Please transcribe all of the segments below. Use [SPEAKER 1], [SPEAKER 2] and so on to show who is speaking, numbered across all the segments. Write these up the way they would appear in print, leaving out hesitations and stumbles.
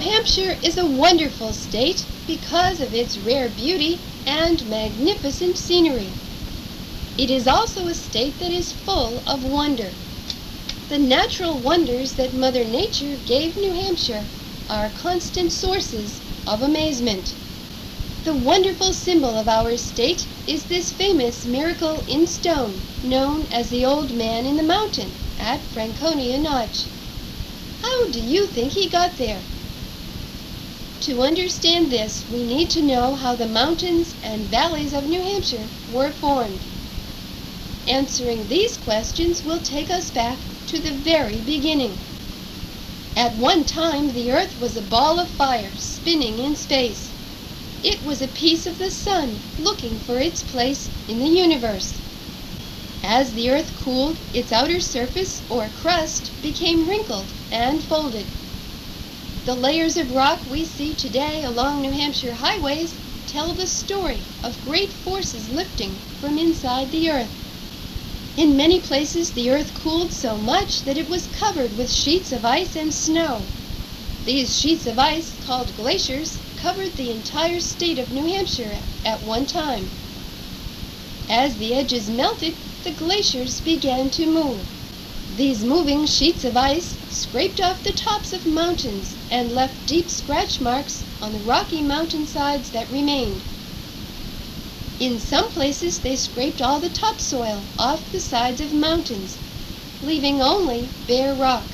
[SPEAKER 1] Hampshire is a wonderful state because of its rare beauty and magnificent scenery. It is also a state that is full of wonder. The natural wonders that Mother Nature gave New Hampshire are constant sources of amazement. The wonderful symbol of our state is this famous miracle in stone known as the Old Man in the Mountain at Franconia Notch. How do you think he got there? To understand this, we need to know how the mountains and valleys of New Hampshire were formed. Answering these questions will take us back to the very beginning. At one time, the earth was a ball of fire spinning in space. It was a piece of the sun looking for its place in the universe. As the earth cooled, its outer surface, or crust, became wrinkled and folded. The layers of rock we see today along New Hampshire highways tell the story of great forces lifting from inside the earth. In many places, the earth cooled so much that it was covered with sheets of ice and snow. These sheets of ice, called glaciers, covered the entire state of New Hampshire at one time. As the edges melted, the glaciers began to move. These moving sheets of ice scraped off the tops of mountains and left deep scratch marks on the rocky mountainsides that remained. In some places, they scraped all the topsoil off the sides of mountains, leaving only bare rock.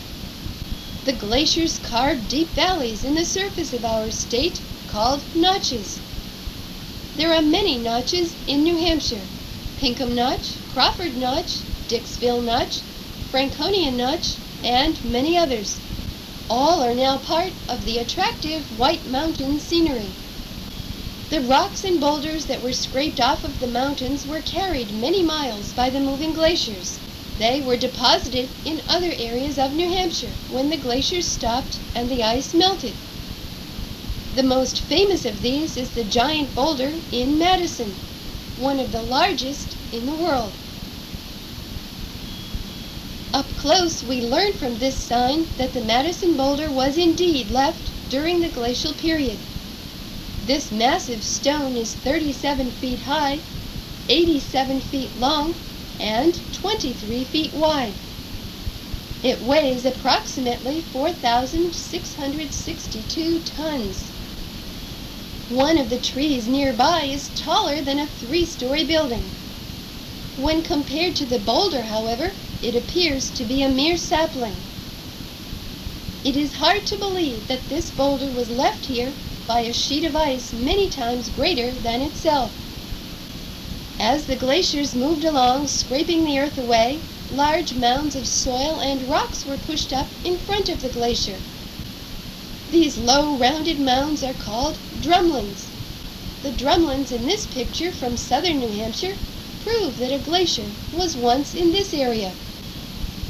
[SPEAKER 1] The glaciers carved deep valleys in the surface of our state called notches. There are many notches in New Hampshire: Pinkham Notch, Crawford Notch, Dixville Notch, Franconia Notch, and many others. All are now part of the attractive White Mountain scenery. The rocks and boulders that were scraped off of the mountains were carried many miles by the moving glaciers. They were deposited in other areas of New Hampshire when the glaciers stopped and the ice melted. The most famous of these is the giant boulder in Madison, one of the largest in the world. Up close, we learn from this sign that the Madison Boulder was indeed left during the glacial period. This massive stone is 37 feet high, 87 feet long, and 23 feet wide. It weighs approximately 4,662 tons. One of the trees nearby is taller than a 3-story building. When compared to the boulder, however, it appears to be a mere sapling. It is hard to believe that this boulder was left here by a sheet of ice many times greater than itself. As the glaciers moved along, scraping the earth away, large mounds of soil and rocks were pushed up in front of the glacier. These low, rounded mounds are called drumlins. The drumlins in this picture from southern New Hampshire prove that a glacier was once in this area.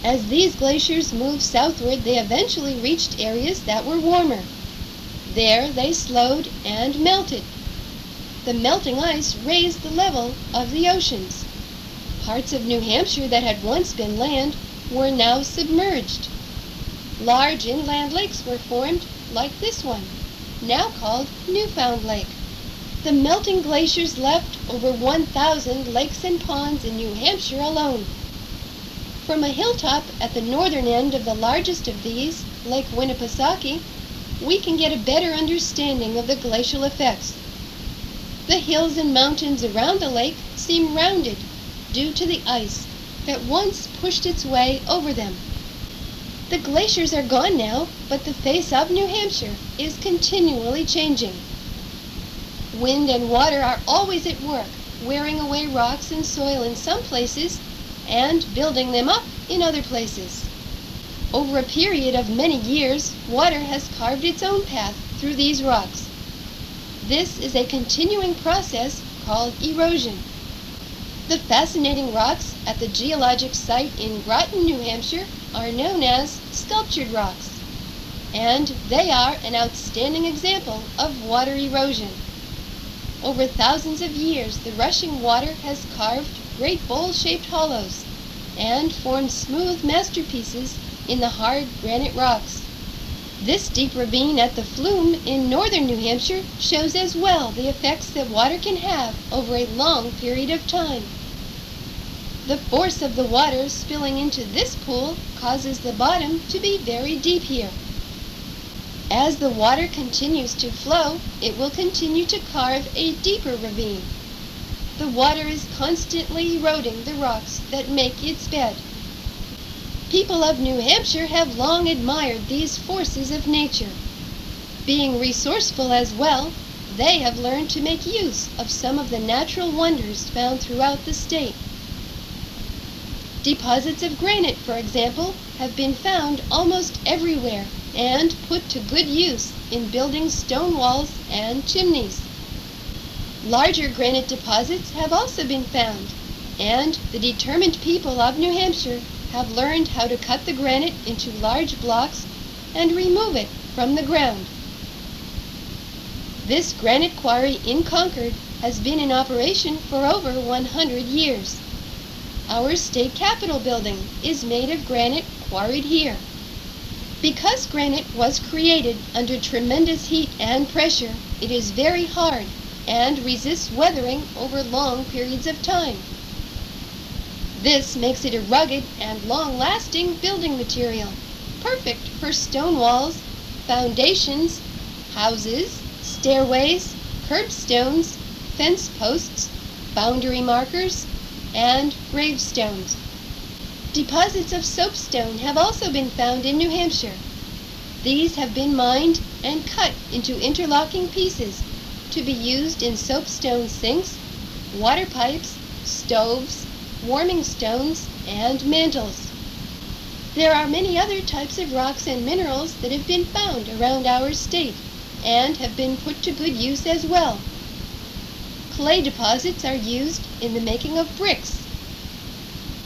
[SPEAKER 1] As these glaciers moved southward, they eventually reached areas that were warmer. There they slowed and melted. The melting ice raised the level of the oceans. Parts of New Hampshire that had once been land were now submerged. Large inland lakes were formed, like this one, now called Newfound Lake. The melting glaciers left over 1,000 lakes and ponds in New Hampshire alone. From a hilltop at the northern end of the largest of these, Lake Winnipesaukee, we can get a better understanding of the glacial effects. The hills and mountains around the lake seem rounded due to the ice that once pushed its way over them. The glaciers are gone now, but the face of New Hampshire is continually changing. Wind and water are always at work, wearing away rocks and soil in some places and building them up in other places. Over a period of many years, water has carved its own path through these rocks. This is a continuing process called erosion. The fascinating rocks at the geologic site in Groton, New Hampshire are known as sculptured rocks, and they are an outstanding example of water erosion. Over thousands of years, the rushing water has carved great bowl-shaped hollows and formed smooth masterpieces in the hard granite rocks. This deep ravine at the Flume in northern New Hampshire shows as well the effects that water can have over a long period of time. The force of the water spilling into this pool causes the bottom to be very deep here. As the water continues to flow, it will continue to carve a deeper ravine. The water is constantly eroding the rocks that make its bed. People of New Hampshire have long admired these forces of nature. Being resourceful as well, they have learned to make use of some of the natural wonders found throughout the state. Deposits of granite, for example, have been found almost everywhere and put to good use in building stone walls and chimneys. Larger granite deposits have also been found, and the determined people of New Hampshire have learned how to cut the granite into large blocks and remove it from the ground. This granite quarry in Concord has been in operation for over 100 years. Our state capitol building is made of granite quarried here. Because granite was created under tremendous heat and pressure, it is very hard and resists weathering over long periods of time. This makes it a rugged and long-lasting building material, perfect for stone walls, foundations, houses, stairways, curbstones, fence posts, boundary markers, and gravestones. Deposits of soapstone have also been found in New Hampshire. These have been mined and cut into interlocking pieces to be used in soapstone sinks, water pipes, stoves, warming stones, and mantles. There are many other types of rocks and minerals that have been found around our state and have been put to good use as well. Clay deposits are used in the making of bricks.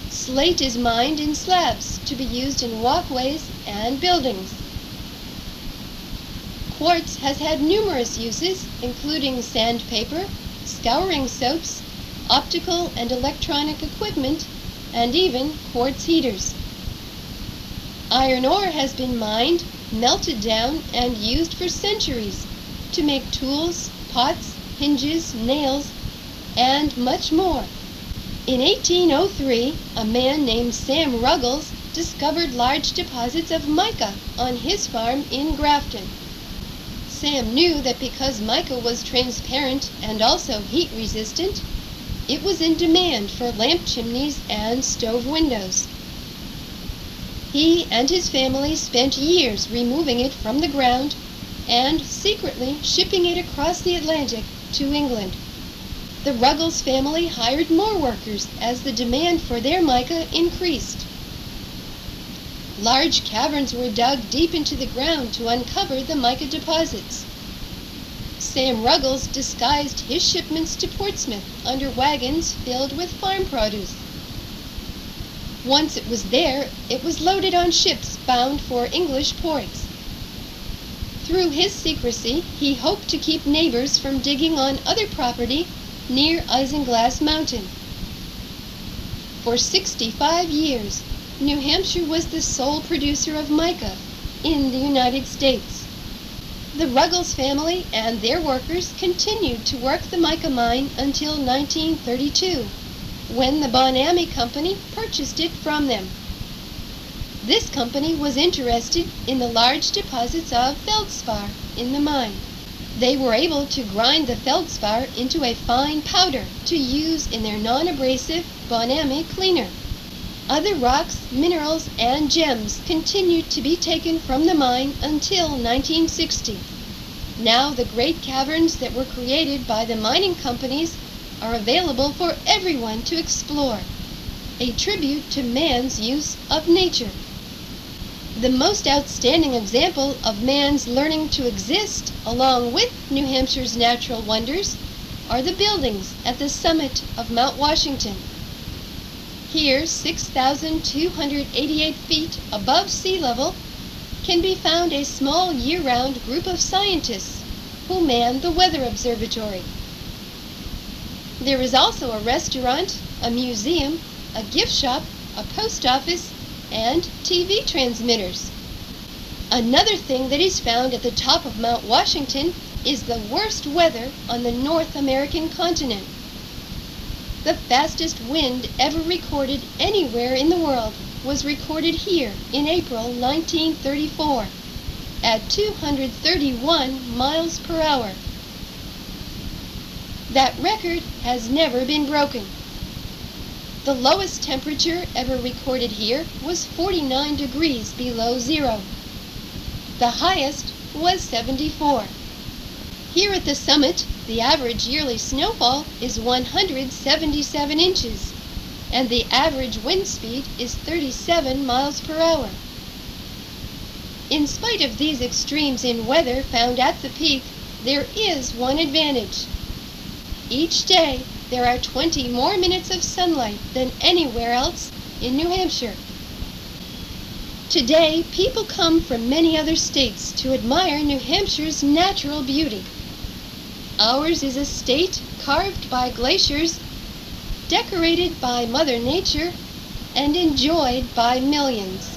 [SPEAKER 1] Slate is mined in slabs to be used in walkways and buildings. Quartz has had numerous uses, including sandpaper, scouring soaps, optical and electronic equipment, and even quartz heaters. Iron ore has been mined, melted down, and used for centuries to make tools, pots, hinges, nails, and much more. In 1803, a man named Sam Ruggles discovered large deposits of mica on his farm in Grafton. Sam knew that because mica was transparent and also heat resistant, it was in demand for lamp chimneys and stove windows. He and his family spent years removing it from the ground and secretly shipping it across the Atlantic to England. The Ruggles family hired more workers as the demand for their mica increased. Large caverns were dug deep into the ground to uncover the mica deposits. Sam Ruggles disguised his shipments to Portsmouth under wagons filled with farm produce. Once it was there, it was loaded on ships bound for English ports. Through his secrecy, he hoped to keep neighbors from digging on other property near Isinglass Mountain. For 65 years, New Hampshire was the sole producer of mica in the United States. The Ruggles family and their workers continued to work the mica mine until 1932, when the Bonami Company purchased it from them. This company was interested in the large deposits of feldspar in the mine. They were able to grind the feldspar into a fine powder to use in their non-abrasive Bonami cleaner. Other rocks, minerals, and gems continued to be taken from the mine until 1960. Now the great caverns that were created by the mining companies are available for everyone to explore, a tribute to man's use of nature. The most outstanding example of man's learning to exist along with New Hampshire's natural wonders are the buildings at the summit of Mount Washington. Here, 6,288 feet above sea level, can be found a small year-round group of scientists who man the weather observatory. There is also a restaurant, a museum, a gift shop, a post office, and TV transmitters. Another thing that is found at the top of Mount Washington is the worst weather on the North American continent. The fastest wind ever recorded anywhere in the world was recorded here in April 1934 at 231 miles per hour. That record has never been broken. The lowest temperature ever recorded here was 49 degrees below zero. The highest was 74. Here at the summit, the average yearly snowfall is 177 inches, and the average wind speed is 37 miles per hour. In spite of these extremes in weather found at the peak, there is one advantage. Each day, there are 20 more minutes of sunlight than anywhere else in New Hampshire. Today, people come from many other states to admire New Hampshire's natural beauty. Ours is a state carved by glaciers, decorated by Mother Nature, and enjoyed by millions.